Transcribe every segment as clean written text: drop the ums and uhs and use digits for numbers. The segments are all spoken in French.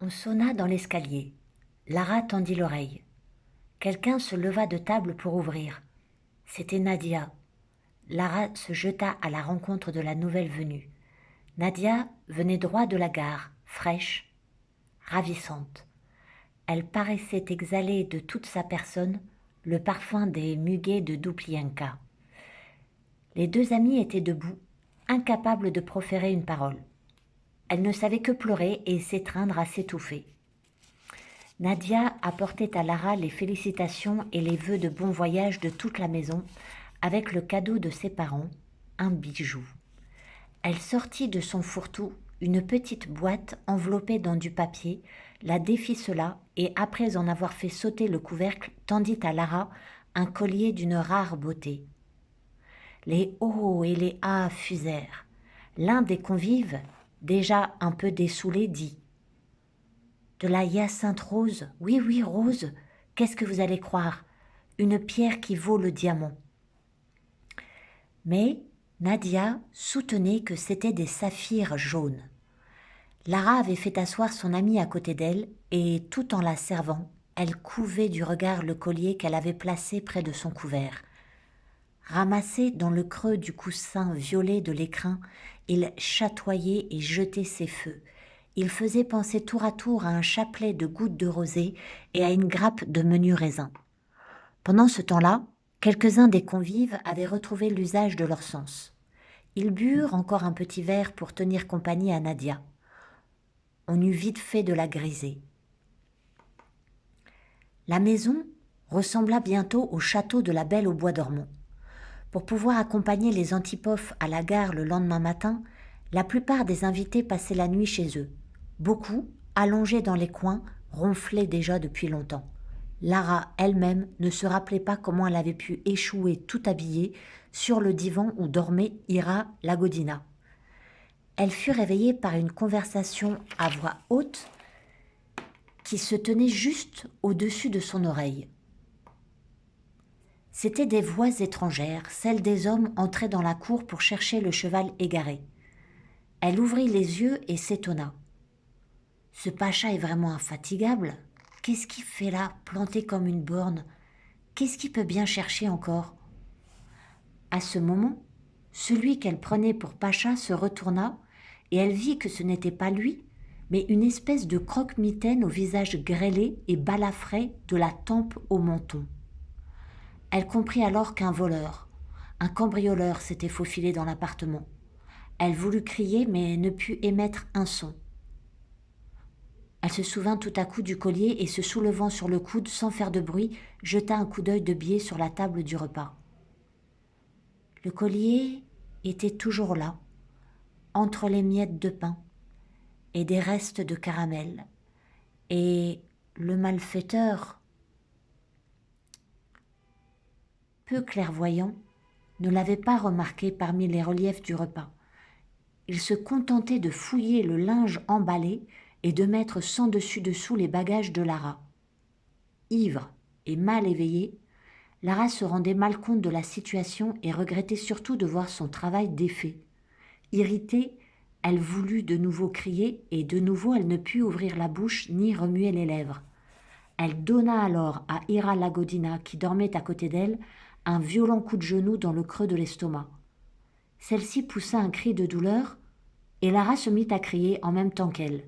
On sonna dans l'escalier. Lara tendit l'oreille. Quelqu'un se leva de table pour ouvrir. C'était Nadia. Lara se jeta à la rencontre de la nouvelle venue. Nadia venait droit de la gare, fraîche, ravissante. Elle paraissait exhaler de toute sa personne le parfum des muguets de Duplienka. Les deux amies étaient debout, incapables de proférer une parole. Elles ne savaient que pleurer et s'étreindre à s'étouffer. Nadia apportait à Lara les félicitations et les vœux de bon voyage de toute la maison, avec le cadeau de ses parents, un bijou. Elle sortit de son fourre-tout une petite boîte enveloppée dans du papier, la déficela et après en avoir fait sauter le couvercle, tendit à Lara un collier d'une rare beauté. Les oh et les ah fusèrent. L'un des convives, déjà un peu dessoulé, dit « De la hyacinthe rose, oui, oui, rose, qu'est-ce que vous allez croire? Une pierre qui vaut le diamant. » Mais Nadia soutenait que c'étaient des saphirs jaunes. Lara avait fait asseoir son amie à côté d'elle et, tout en la servant, elle couvait du regard le collier qu'elle avait placé près de son couvert. Ramassé dans le creux du coussin violet de l'écrin, il chatoyait et jetait ses feux. Il faisait penser tour à tour à un chapelet de gouttes de rosée et à une grappe de menu raisin. Pendant ce temps-là, quelques-uns des convives avaient retrouvé l'usage de leurs sens. Ils burent encore un petit verre pour tenir compagnie à Nadia. On eut vite fait de la griser. La maison ressembla bientôt au château de la Belle au Bois dormant. Pour pouvoir accompagner les Antipofs à la gare le lendemain matin, la plupart des invités passaient la nuit chez eux. Beaucoup, allongés dans les coins, ronflaient déjà depuis longtemps. Lara elle-même ne se rappelait pas comment elle avait pu échouer tout habillée sur le divan où dormait Ira Lagodina. Elle fut réveillée par une conversation à voix haute qui se tenait juste au-dessus de son oreille. C'étaient des voix étrangères, celles des hommes entrés dans la cour pour chercher le cheval égaré. Elle ouvrit les yeux et s'étonna. « Ce pacha est vraiment infatigable. Qu'est-ce qu'il fait là, planté comme une borne? Qu'est-ce qu'il peut bien chercher encore ?» À ce moment, celui qu'elle prenait pour pacha se retourna et elle vit que ce n'était pas lui, mais une espèce de croque-mitaine au visage grêlé et balafré de la tempe au menton. Elle comprit alors qu'un voleur, un cambrioleur s'était faufilé dans l'appartement. Elle voulut crier mais ne put émettre un son. Elle se souvint tout à coup du collier et se soulevant sur le coude sans faire de bruit, jeta un coup d'œil de biais sur la table du repas. Le collier était toujours là, entre les miettes de pain et des restes de caramel, et le malfaiteur, peu clairvoyant, ne l'avait pas remarqué parmi les reliefs du repas. Il se contentait de fouiller le linge emballé et de mettre sans dessus-dessous les bagages de Lara. Ivre et mal éveillée, Lara se rendait mal compte de la situation et regrettait surtout de voir son travail défait. Irritée, elle voulut de nouveau crier et de nouveau elle ne put ouvrir la bouche ni remuer les lèvres. Elle donna alors à Ira Lagodina, qui dormait à côté d'elle, un violent coup de genou dans le creux de l'estomac. Celle-ci poussa un cri de douleur et Lara se mit à crier en même temps qu'elle.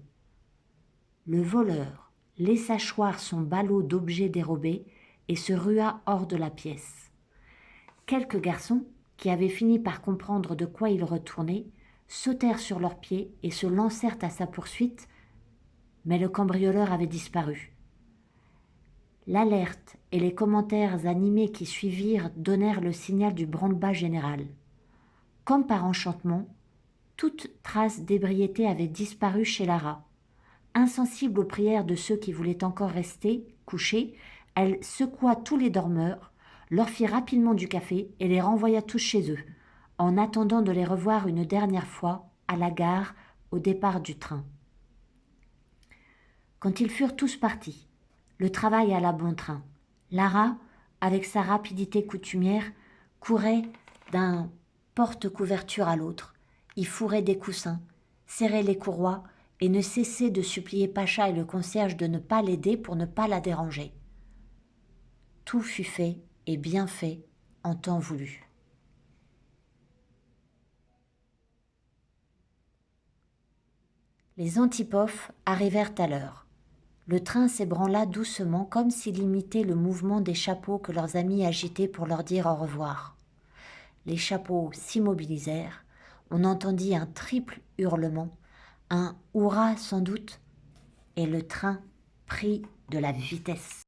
Le voleur laissa choir son ballot d'objets dérobés et se rua hors de la pièce. Quelques garçons, qui avaient fini par comprendre de quoi il retournait, sautèrent sur leurs pieds et se lancèrent à sa poursuite, mais le cambrioleur avait disparu. L'alerte et les commentaires animés qui suivirent donnèrent le signal du branle-bas général. Comme par enchantement, toute trace d'ébriété avait disparu chez Lara. Insensible aux prières de ceux qui voulaient encore rester couchés, elle secoua tous les dormeurs, leur fit rapidement du café et les renvoya tous chez eux, en attendant de les revoir une dernière fois à la gare au départ du train. Quand ils furent tous partis, le travail alla bon train. Lara, avec sa rapidité coutumière, courait d'un porte-couverture à l'autre. Il fourrait des coussins, serrait les courroies et ne cessaient de supplier Pacha et le concierge de ne pas l'aider pour ne pas la déranger. Tout fut fait et bien fait en temps voulu. Les Antipofs arrivèrent à l'heure. Le train s'ébranla doucement comme s'il imitait le mouvement des chapeaux que leurs amis agitaient pour leur dire au revoir. Les chapeaux s'immobilisèrent, on entendit un triple hurlement, un hurrah sans doute, et le train prit de la vitesse.